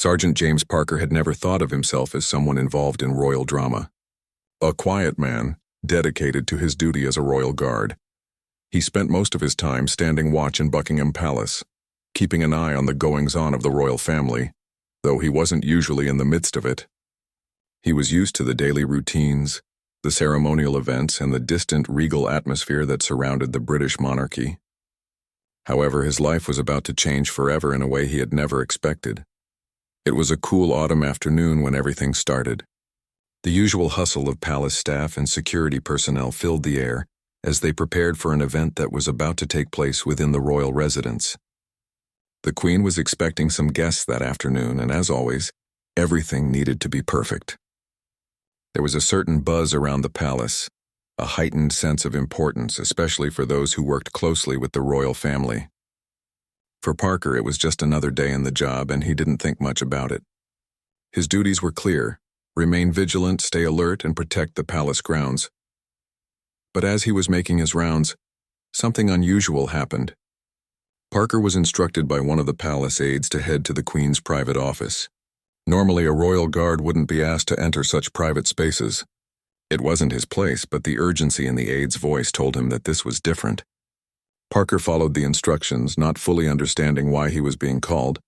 Sergeant James Parker had never thought of himself as someone involved in royal drama. A quiet man, dedicated to his duty as a royal guard. He spent most of his time standing watch in Buckingham Palace, keeping an eye on the goings-on of the royal family, though he wasn't usually in the midst of it. He was used to the daily routines, the ceremonial events, and the distant regal atmosphere that surrounded the British monarchy. However, his life was about to change forever in a way he had never expected. It was a cool autumn afternoon when everything started. The usual hustle of palace staff and security personnel filled the air as they prepared for an event that was about to take place within the royal residence. The Queen was expecting some guests that afternoon, and as always, everything needed to be perfect. There was a certain buzz around the palace, a heightened sense of importance, especially for those who worked closely with the royal family. For Parker, it was just another day in the job, and he didn't think much about it. His duties were clear: remain vigilant, stay alert, and protect the palace grounds. But as he was making his rounds, something unusual happened. Parker was instructed by one of the palace aides to head to the Queen's private office. Normally, a royal guard wouldn't be asked to enter such private spaces. It wasn't his place, but the urgency in the aide's voice told him that this was different. Parker followed the instructions, not fully understanding why he was being called,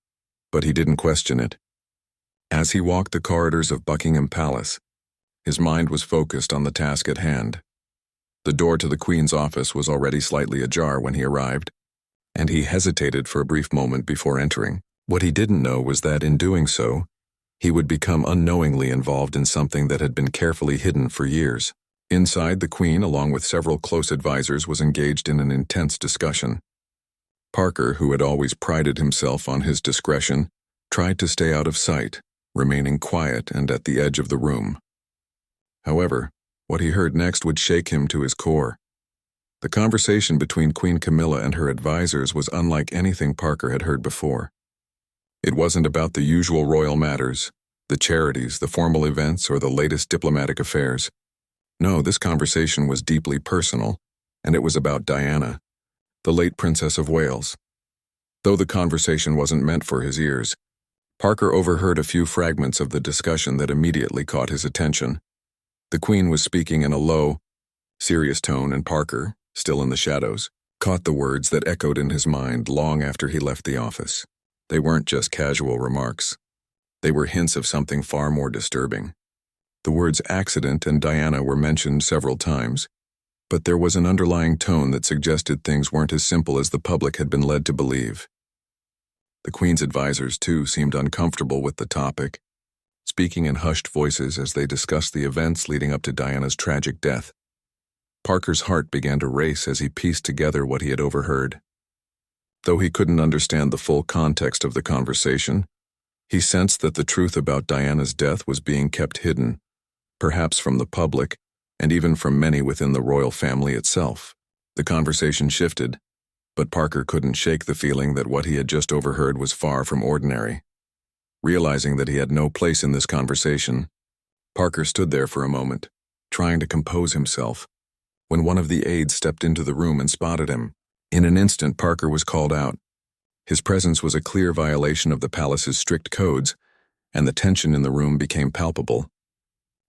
but he didn't question it. As he walked the corridors of Buckingham Palace, his mind was focused on the task at hand. The door to the Queen's office was already slightly ajar when he arrived, and he hesitated for a brief moment before entering. What he didn't know was that in doing so, he would become unknowingly involved in something that had been carefully hidden for years. Inside, the Queen, along with several close advisors, was engaged in an intense discussion. Parker, who had always prided himself on his discretion, tried to stay out of sight, remaining quiet and at the edge of the room. However, what he heard next would shake him to his core. The conversation between Queen Camilla and her advisors was unlike anything Parker had heard before. It wasn't about the usual royal matters, the charities, the formal events, or the latest diplomatic affairs. No, this conversation was deeply personal, and it was about Diana, the late Princess of Wales. Though the conversation wasn't meant for his ears, Parker overheard a few fragments of the discussion that immediately caught his attention. The Queen was speaking in a low, serious tone, and Parker, still in the shadows, caught the words that echoed in his mind long after he left the office. They weren't just casual remarks. They were hints of something far more disturbing. The words accident and Diana were mentioned several times, but there was an underlying tone that suggested things weren't as simple as the public had been led to believe. The Queen's advisors, too, seemed uncomfortable with the topic, speaking in hushed voices as they discussed the events leading up to Diana's tragic death. Parker's heart began to race as he pieced together what he had overheard. Though he couldn't understand the full context of the conversation, he sensed that the truth about Diana's death was being kept hidden, perhaps from the public, and even from many within the royal family itself. The conversation shifted, but Parker couldn't shake the feeling that what he had just overheard was far from ordinary. Realizing that he had no place in this conversation, Parker stood there for a moment, trying to compose himself, when one of the aides stepped into the room and spotted him. In an instant, Parker was called out. His presence was a clear violation of the palace's strict codes, and the tension in the room became palpable.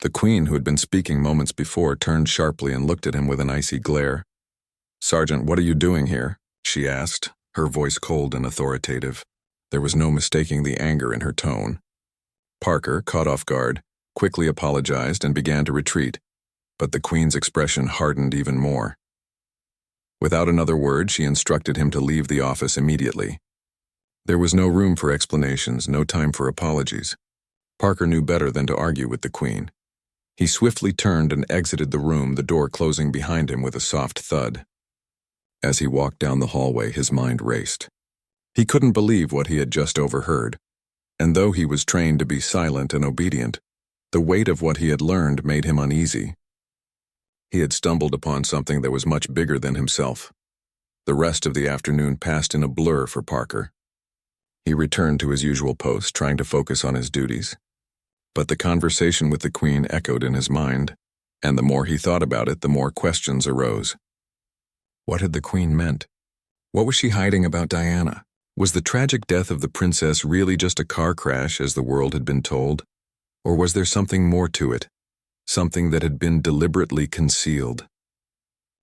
The Queen, who had been speaking moments before, turned sharply and looked at him with an icy glare. "Sergeant, what are you doing here?" she asked, her voice cold and authoritative. There was no mistaking the anger in her tone. Parker, caught off guard, quickly apologized and began to retreat, but the Queen's expression hardened even more. Without another word, she instructed him to leave the office immediately. There was no room for explanations, no time for apologies. Parker knew better than to argue with the Queen. He swiftly turned and exited the room, the door closing behind him with a soft thud. As he walked down the hallway, his mind raced. He couldn't believe what he had just overheard, and though he was trained to be silent and obedient, the weight of what he had learned made him uneasy. He had stumbled upon something that was much bigger than himself. The rest of the afternoon passed in a blur for Parker. He returned to his usual post, trying to focus on his duties. But the conversation with the Queen echoed in his mind, and the more he thought about it, the more questions arose. What had the Queen meant? What was she hiding about Diana? Was the tragic death of the princess really just a car crash as the world had been told? Or was there something more to it? Something that had been deliberately concealed?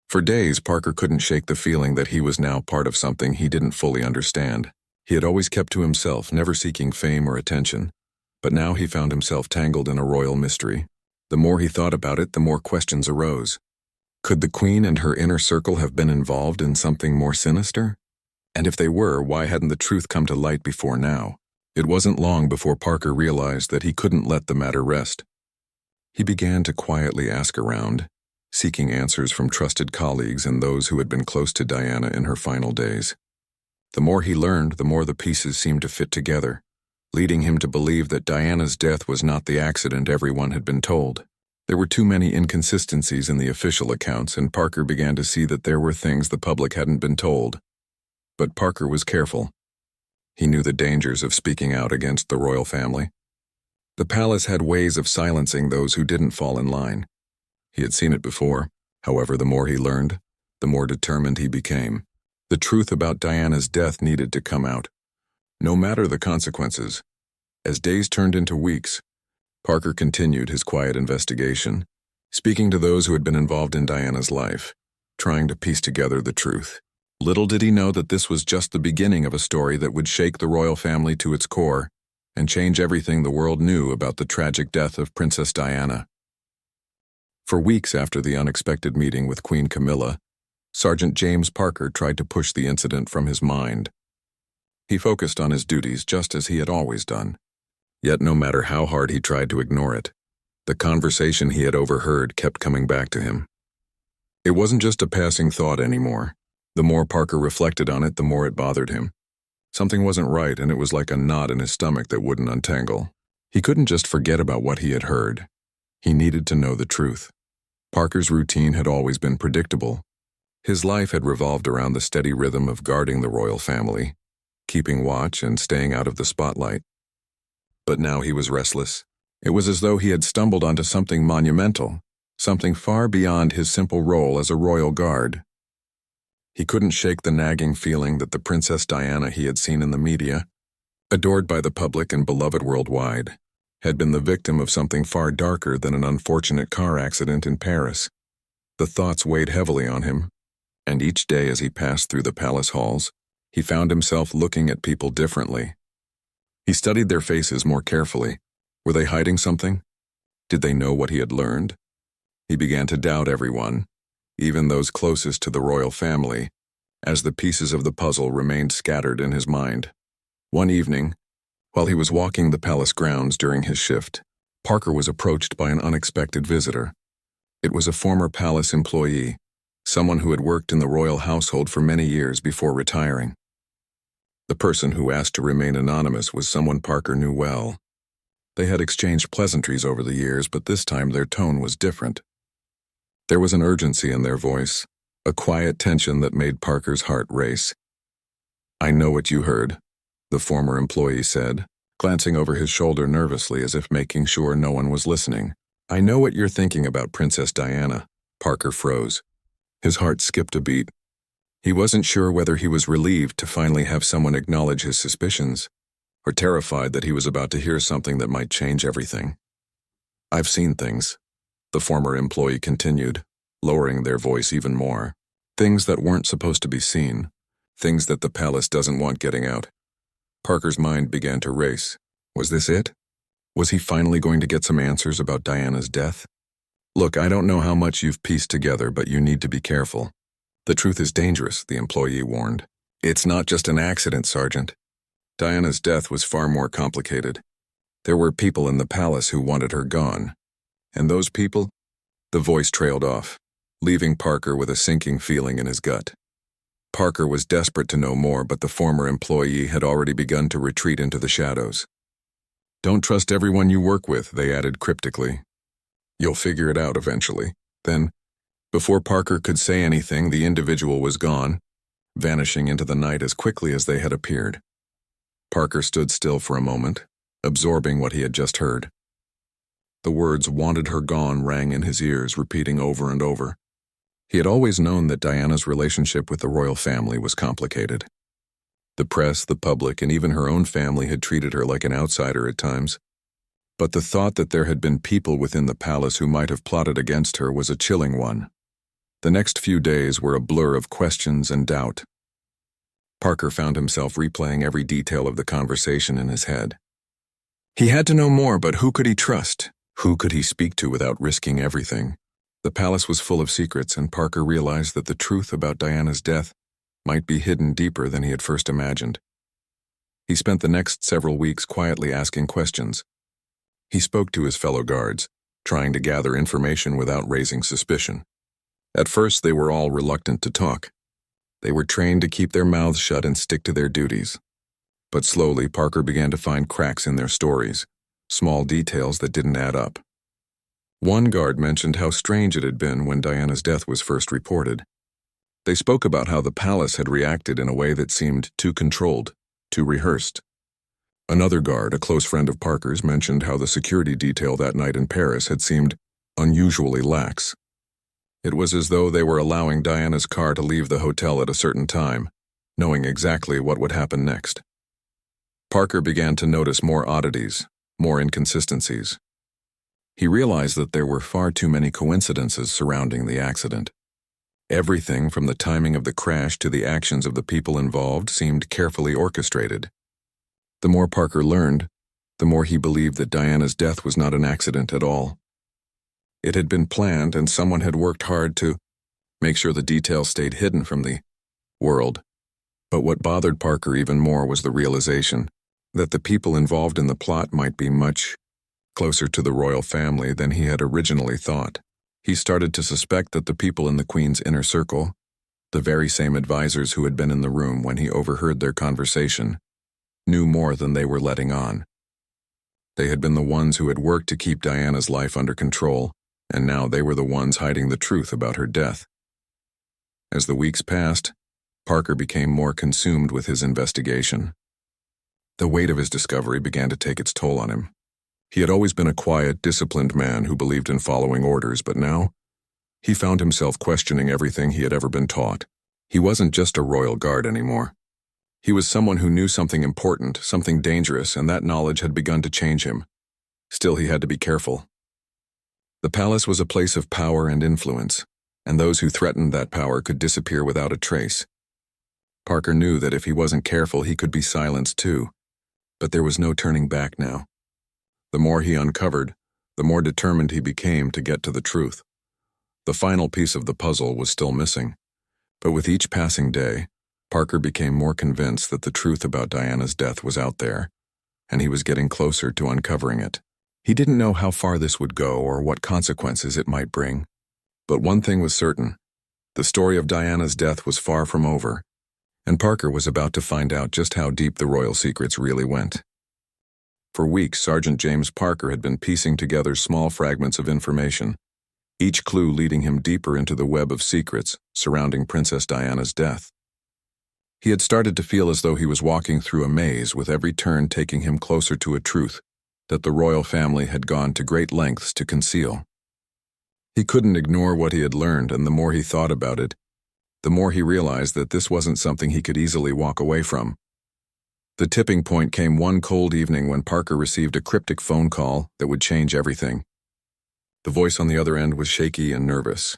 For days, Parker couldn't shake the feeling that he was now part of something he didn't fully understand. He had always kept to himself, never seeking fame or attention. But now he found himself tangled in a royal mystery. The more he thought about it, the more questions arose. Could the queen and her inner circle have been involved in something more sinister? And if they were, why hadn't the truth come to light before now? It wasn't long before Parker realized that he couldn't let the matter rest. He began to quietly ask around, seeking answers from trusted colleagues and those who had been close to Diana in her final days. The more he learned, the more the pieces seemed to fit together, leading him to believe that Diana's death was not the accident everyone had been told. There were too many inconsistencies in the official accounts, and Parker began to see that there were things the public hadn't been told. But Parker was careful. He knew the dangers of speaking out against the royal family. The palace had ways of silencing those who didn't fall in line. He had seen it before. However, the more he learned, the more determined he became. The truth about Diana's death needed to come out, no matter the consequences. As days turned into weeks, Parker continued his quiet investigation, speaking to those who had been involved in Diana's life, trying to piece together the truth. Little did he know that this was just the beginning of a story that would shake the royal family to its core and change everything the world knew about the tragic death of Princess Diana. For weeks after the unexpected meeting with Queen Camilla, Sergeant James Parker tried to push the incident from his mind. He focused on his duties just as he had always done. Yet no matter how hard he tried to ignore it, the conversation he had overheard kept coming back to him. It wasn't just a passing thought anymore. The more Parker reflected on it, the more it bothered him. Something wasn't right, and it was like a knot in his stomach that wouldn't untangle. He couldn't just forget about what he had heard. He needed to know the truth. Parker's routine had always been predictable. His life had revolved around the steady rhythm of guarding the royal family, keeping watch and staying out of the spotlight. But now he was restless. It was as though he had stumbled onto something monumental, something far beyond his simple role as a royal guard. He couldn't shake the nagging feeling that the Princess Diana he had seen in the media, adored by the public and beloved worldwide, had been the victim of something far darker than an unfortunate car accident in Paris. The thoughts weighed heavily on him, and each day as he passed through the palace halls, he found himself looking at people differently. He studied their faces more carefully. Were they hiding something? Did they know what he had learned? He began to doubt everyone, even those closest to the royal family, as the pieces of the puzzle remained scattered in his mind. One evening, while he was walking the palace grounds during his shift, Parker was approached by an unexpected visitor. It was a former palace employee, someone who had worked in the royal household for many years before retiring. The person who asked to remain anonymous was someone Parker knew well. They had exchanged pleasantries over the years, but this time their tone was different. There was an urgency in their voice, a quiet tension that made Parker's heart race. "I know what you heard," the former employee said, glancing over his shoulder nervously as if making sure no one was listening. "I know what you're thinking about Princess Diana." Parker froze. His heart skipped a beat. He wasn't sure whether he was relieved to finally have someone acknowledge his suspicions, or terrified that he was about to hear something that might change everything. "I've seen things," the former employee continued, lowering their voice even more. "Things that weren't supposed to be seen, things that the palace doesn't want getting out." Parker's mind began to race. Was this it? Was he finally going to get some answers about Diana's death? "Look, I don't know how much you've pieced together, but you need to be careful. The truth is dangerous," the employee warned. "It's not just an accident, Sergeant. Diana's death was far more complicated. There were people in the palace who wanted her gone. And those people?" The voice trailed off, leaving Parker with a sinking feeling in his gut. Parker was desperate to know more, but the former employee had already begun to retreat into the shadows. "Don't trust everyone you work with," they added cryptically. "You'll figure it out eventually." Then, before Parker could say anything, the individual was gone, vanishing into the night as quickly as they had appeared. Parker stood still for a moment, absorbing what he had just heard. The words "wanted her gone" rang in his ears, repeating over and over. He had always known that Diana's relationship with the royal family was complicated. The press, the public, and even her own family had treated her like an outsider at times. But the thought that there had been people within the palace who might have plotted against her was a chilling one. The next few days were a blur of questions and doubt. Parker found himself replaying every detail of the conversation in his head. He had to know more, but who could he trust? Who could he speak to without risking everything? The palace was full of secrets, and Parker realized that the truth about Diana's death might be hidden deeper than he had first imagined. He spent the next several weeks quietly asking questions. He spoke to his fellow guards, trying to gather information without raising suspicion. At first, they were all reluctant to talk. They were trained to keep their mouths shut and stick to their duties. But slowly, Parker began to find cracks in their stories, small details that didn't add up. One guard mentioned how strange it had been when Diana's death was first reported. They spoke about how the palace had reacted in a way that seemed too controlled, too rehearsed. Another guard, a close friend of Parker's, mentioned how the security detail that night in Paris had seemed unusually lax. It was as though they were allowing Diana's car to leave the hotel at a certain time, knowing exactly what would happen next. Parker began to notice more oddities, more inconsistencies. He realized that there were far too many coincidences surrounding the accident. Everything from the timing of the crash to the actions of the people involved seemed carefully orchestrated. The more Parker learned, the more he believed that Diana's death was not an accident at all. It had been planned, and someone had worked hard to make sure the details stayed hidden from the world. But what bothered Parker even more was the realization that the people involved in the plot might be much closer to the royal family than he had originally thought. He started to suspect that the people in the Queen's inner circle, the very same advisors who had been in the room when he overheard their conversation, knew more than they were letting on. They had been the ones who had worked to keep Diana's life under control, and now they were the ones hiding the truth about her death. As the weeks passed, Parker became more consumed with his investigation. The weight of his discovery began to take its toll on him. He had always been a quiet, disciplined man who believed in following orders, but now he found himself questioning everything he had ever been taught. He wasn't just a royal guard anymore. He was someone who knew something important, something dangerous, and that knowledge had begun to change him. Still, he had to be careful. The palace was a place of power and influence, and those who threatened that power could disappear without a trace. Parker knew that if he wasn't careful, he could be silenced too, but there was no turning back now. The more he uncovered, the more determined he became to get to the truth. The final piece of the puzzle was still missing, but with each passing day, Parker became more convinced that the truth about Diana's death was out there, and he was getting closer to uncovering it. He didn't know how far this would go or what consequences it might bring, but one thing was certain: the story of Diana's death was far from over, and Parker was about to find out just how deep the royal secrets really went. For weeks, Sergeant James Parker had been piecing together small fragments of information, each clue leading him deeper into the web of secrets surrounding Princess Diana's death. He had started to feel as though he was walking through a maze, with every turn taking him closer to a truth that the royal family had gone to great lengths to conceal. He couldn't ignore what he had learned, and the more he thought about it, the more he realized that this wasn't something he could easily walk away from. The tipping point came one cold evening when Parker received a cryptic phone call that would change everything. The voice on the other end was shaky and nervous,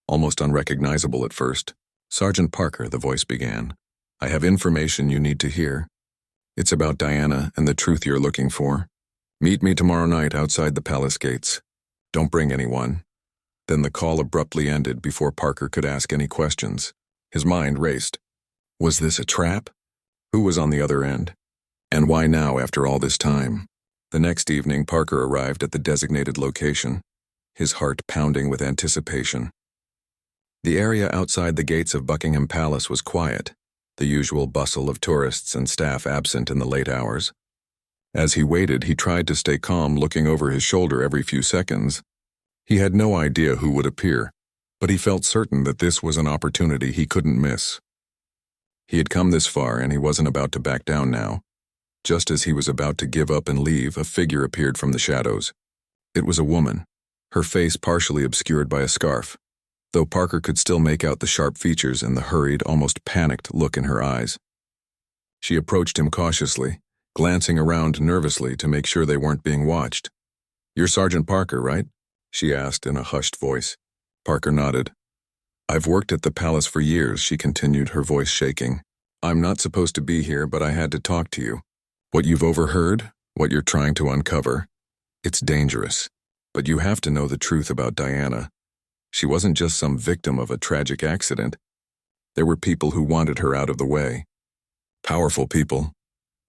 almost unrecognizable at first. "Sergeant Parker," the voice began, "I have information you need to hear. It's about Diana and the truth you're looking for. Meet me tomorrow night outside the palace gates. Don't bring anyone." Then the call abruptly ended before Parker could ask any questions. His mind raced. Was this a trap? Who was on the other end? And why now after all this time? The next evening, Parker arrived at the designated location, his heart pounding with anticipation. The area outside the gates of Buckingham Palace was quiet, the usual bustle of tourists and staff absent in the late hours. As he waited, he tried to stay calm, looking over his shoulder every few seconds. He had no idea who would appear, but he felt certain that this was an opportunity he couldn't miss. He had come this far, and he wasn't about to back down now. Just as he was about to give up and leave, a figure appeared from the shadows. It was a woman, her face partially obscured by a scarf, though Parker could still make out the sharp features and the hurried, almost panicked look in her eyes. She approached him cautiously, glancing around nervously to make sure they weren't being watched. "You're Sergeant Parker, right?" she asked in a hushed voice. Parker nodded. "I've worked at the palace for years," she continued, her voice shaking. "I'm not supposed to be here, but I had to talk to you. What you've overheard, what you're trying to uncover, it's dangerous. But you have to know the truth about Diana. She wasn't just some victim of a tragic accident. There were people who wanted her out of the way. Powerful people."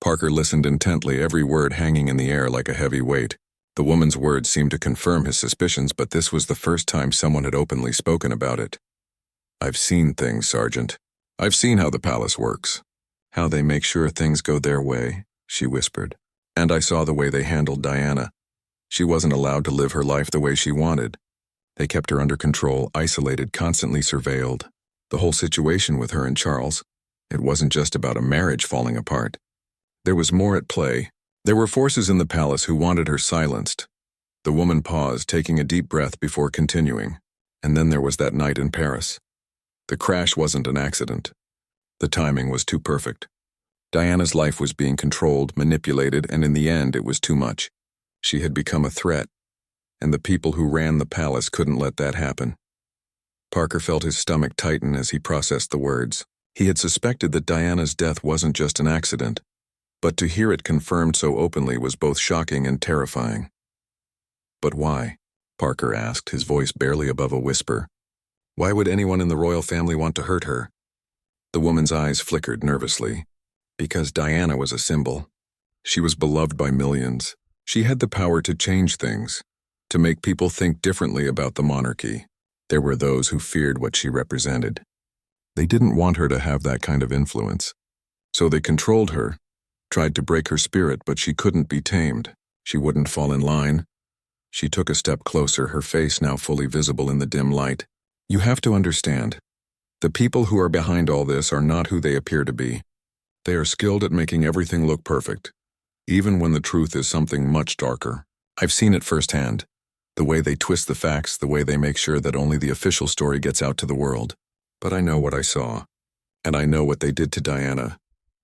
Parker listened intently, every word hanging in the air like a heavy weight. The woman's words seemed to confirm his suspicions, but this was the first time someone had openly spoken about it. "I've seen things, Sergeant. I've seen how the palace works. How they make sure things go their way," she whispered. "And I saw the way they handled Diana. She wasn't allowed to live her life the way she wanted. They kept her under control, isolated, constantly surveilled. The whole situation with her and Charles, it wasn't just about a marriage falling apart. There was more at play. There were forces in the palace who wanted her silenced." The woman paused, taking a deep breath before continuing. "And then there was that night in Paris. The crash wasn't an accident. The timing was too perfect. Diana's life was being controlled, manipulated, and in the end it was too much. She had become a threat, and the people who ran the palace couldn't let that happen." Parker felt his stomach tighten as he processed the words. He had suspected that Diana's death wasn't just an accident, but to hear it confirmed so openly was both shocking and terrifying. "But why?" Parker asked, his voice barely above a whisper. "Why would anyone in the royal family want to hurt her?" The woman's eyes flickered nervously. "Because Diana was a symbol. She was beloved by millions. She had the power to change things, to make people think differently about the monarchy. There were those who feared what she represented. They didn't want her to have that kind of influence. So they controlled her, tried to break her spirit, but she couldn't be tamed. She wouldn't fall in line." She took a step closer, her face now fully visible in the dim light. "You have to understand. The people who are behind all this are not who they appear to be. They are skilled at making everything look perfect, even when the truth is something much darker. I've seen it firsthand. The way they twist the facts, the way they make sure that only the official story gets out to the world. But I know what I saw, and I know what they did to Diana."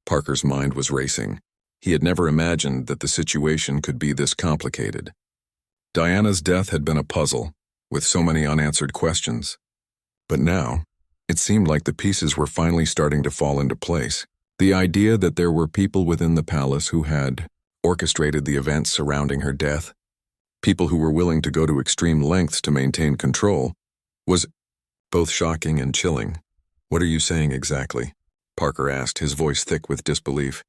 Parker's mind was racing. He had never imagined that the situation could be this complicated. Diana's death had been a puzzle, with so many unanswered questions. But now, it seemed like the pieces were finally starting to fall into place. The idea that there were people within the palace who had orchestrated the events surrounding her death, people who were willing to go to extreme lengths to maintain control, was both shocking and chilling. "What are you saying exactly?" Parker asked, his voice thick with disbelief.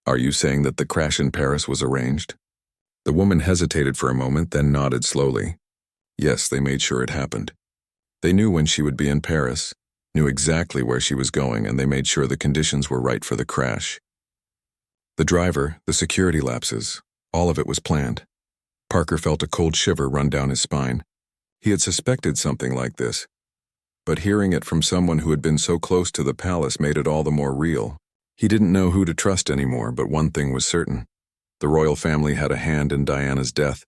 "Are you saying that the crash in Paris was arranged?" The woman hesitated for a moment, then nodded slowly. "Yes, they made sure it happened. They knew when she would be in Paris, knew exactly where she was going, and they made sure the conditions were right for the crash. The driver, the security lapses, all of it was planned." Parker felt a cold shiver run down his spine. He had suspected something like this, but hearing it from someone who had been so close to the palace made it all the more real. He didn't know who to trust anymore, but one thing was certain. The royal family had a hand in Diana's death,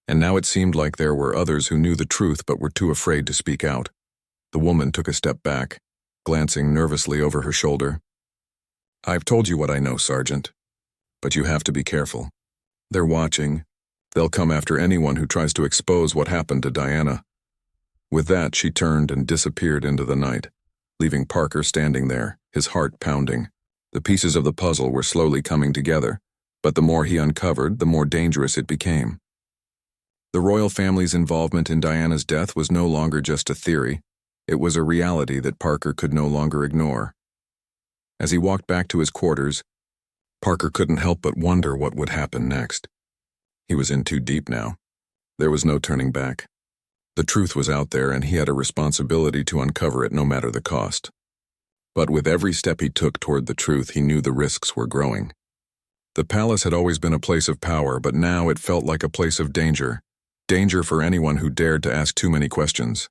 and now it seemed like there were others who knew the truth but were too afraid to speak out. The woman took a step back, glancing nervously over her shoulder. "I've told you what I know, Sergeant, but you have to be careful. They're watching. They'll come after anyone who tries to expose what happened to Diana." With that, she turned and disappeared into the night, leaving Parker standing there, his heart pounding. The pieces of the puzzle were slowly coming together, but the more he uncovered, the more dangerous it became. The royal family's involvement in Diana's death was no longer just a theory. It was a reality that Parker could no longer ignore. As he walked back to his quarters, Parker couldn't help but wonder what would happen next. He was in too deep now. There was no turning back. The truth was out there, and he had a responsibility to uncover it no matter the cost. But with every step he took toward the truth, he knew the risks were growing. The palace had always been a place of power, but now it felt like a place of danger. Danger for anyone who dared to ask too many questions.